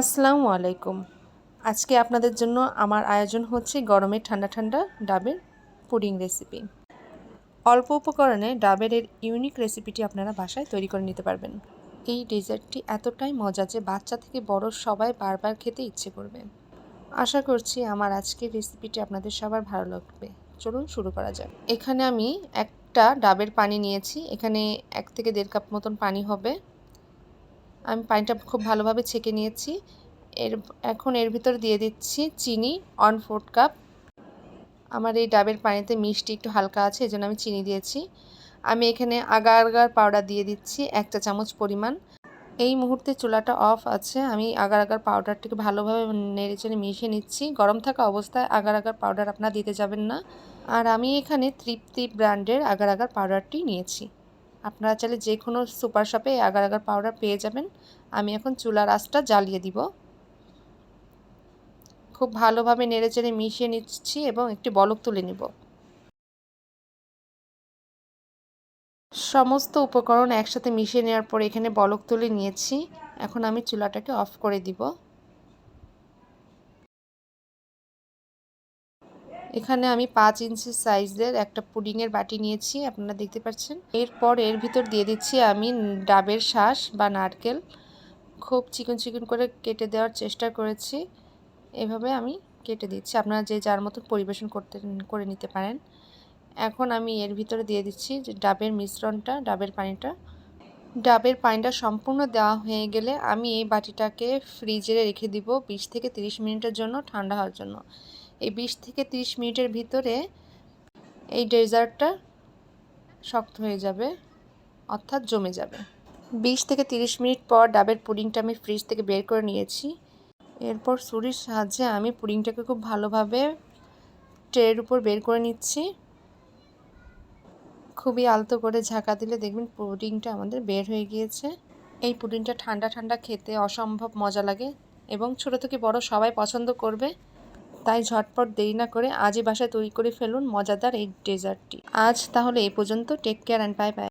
আসসালামু আলাইকুম। আজকে আপনাদের জন্য আমার আয়োজন হচ্ছে গরমে ঠান্ডা ঠান্ডা ডাবের পুডিং রেসিপি। অল্প উপকরণে ডাবের এর ইউনিক রেসিপিটি আপনারা বাসায় তৈরি করে নিতে পারবেন। এই ডেজার্টটি এতটাই মজা যে বাচ্চা থেকে বড় সবাই বারবার খেতে ইচ্ছে করবে। আশা করছি আমার আজকের রেসিপিটি আপনাদের সবার ভালো লাগবে। চলুন শুরু করা যাক। এখানে আমি একটা ডাবের পানি নিয়েছি। এখানে 1 থেকে 1.5 কাপ মতন পানি হবে। আমি পানিটা খুব ভালোভাবে ছেঁকে নিয়েছি। এখন এর ভিতর দিয়ে দিচ্ছি চিনি 1/4 কাপ। আমার এই ডাবের পানিতে মিষ্টি একটু হালকা আছে, এজন্য আমি চিনি দিয়েছি। আমি এখানে আগার আগার পাউডার দিয়ে দিচ্ছি 1 চা চামচ পরিমাণ। এই মুহূর্তে চুলাটা অফ আছে। আমি আগার আগার পাউডারটিকে ভালোভাবে নেড়েচেড়ে মিশিয়ে নিচ্ছি। গরম থাকা অবস্থায় আগার আগার পাউডার আপনারা দিতে যাবেন না। আর আমি এখানে তৃপ্তি ব্র্যান্ডের আগার আগার পাউডারটি নিয়েছি। আপনারা চাইলে যে কোনো সুপার শপে আগার আগার পাউডার পেয়ে যাবেন। আমি এখন চুলার আঁচটা জ্বালিয়ে দিব। খুব ভালোভাবে নেড়েচেড়ে মিশিয়ে নিচ্ছি এবং একটি বলক তুলে নিব। সমস্ত উপকরণ একসাথে মিশিয়ে নেওয়ার পর এখানে বলক তুলে নিয়েছি। এখন আমি চুলাটাকে অফ করে দিব। এখানে আমি 5 ইঞ্চি সাইজের একটা পুডিংয়ের বাটি নিয়েছি, আপনারা দেখতে পাচ্ছেন। এরপর এর ভিতর দিয়ে দিচ্ছি আমি ডাবের শাঁস বা নারকেল। খুব চিকন চিকন করে কেটে দেওয়ার চেষ্টা করেছি। এভাবে আমি কেটে দিচ্ছি, আপনারা যে যার মতো পরিবেশন করে নিতে পারেন। এখন আমি এর ভিতরে দিয়ে দিচ্ছি যে ডাবের মিশ্রণটা, ডাবের পানিটা। ডাবের পানিটা সম্পূর্ণ দেওয়া হয়ে গেলে আমি এই বাটিটাকে ফ্রিজে রেখে দিব 20 থেকে 30 মিনিটের জন্য ঠান্ডা হওয়ার জন্য। এই 20 থেকে 30 মিনিটের ভিতরে এই ডেজার্টটা শক্ত হয়ে যাবে, অর্থাৎ জমে যাবে। 20 থেকে 30 মিনিট পর ডাবের পুডিংটা আমি ফ্রিজ থেকে বের করে নিয়েছি। এরপর ছুরির সাহায্যে আমি পুডিংটাকে খুব ভালোভাবে ট্রের উপর বের করে নিচ্ছি। খুবই আলতো করে ঝাঁকা দিলে দেখবেন পুডিংটা আমাদের বের হয়ে গিয়েছে। এই পুডিংটা ঠান্ডা ঠান্ডা খেতে অসম্ভব মজা লাগে এবং ছোট থেকে বড় সবাই পছন্দ করবে। তাই ঝটপট দেরি না করে আজই বাসায় তৈরি করে ফেলুন মজাদার এই ডেজার্টটি। আজ তাহলে এই পর্যন্ত। Take care and bye by.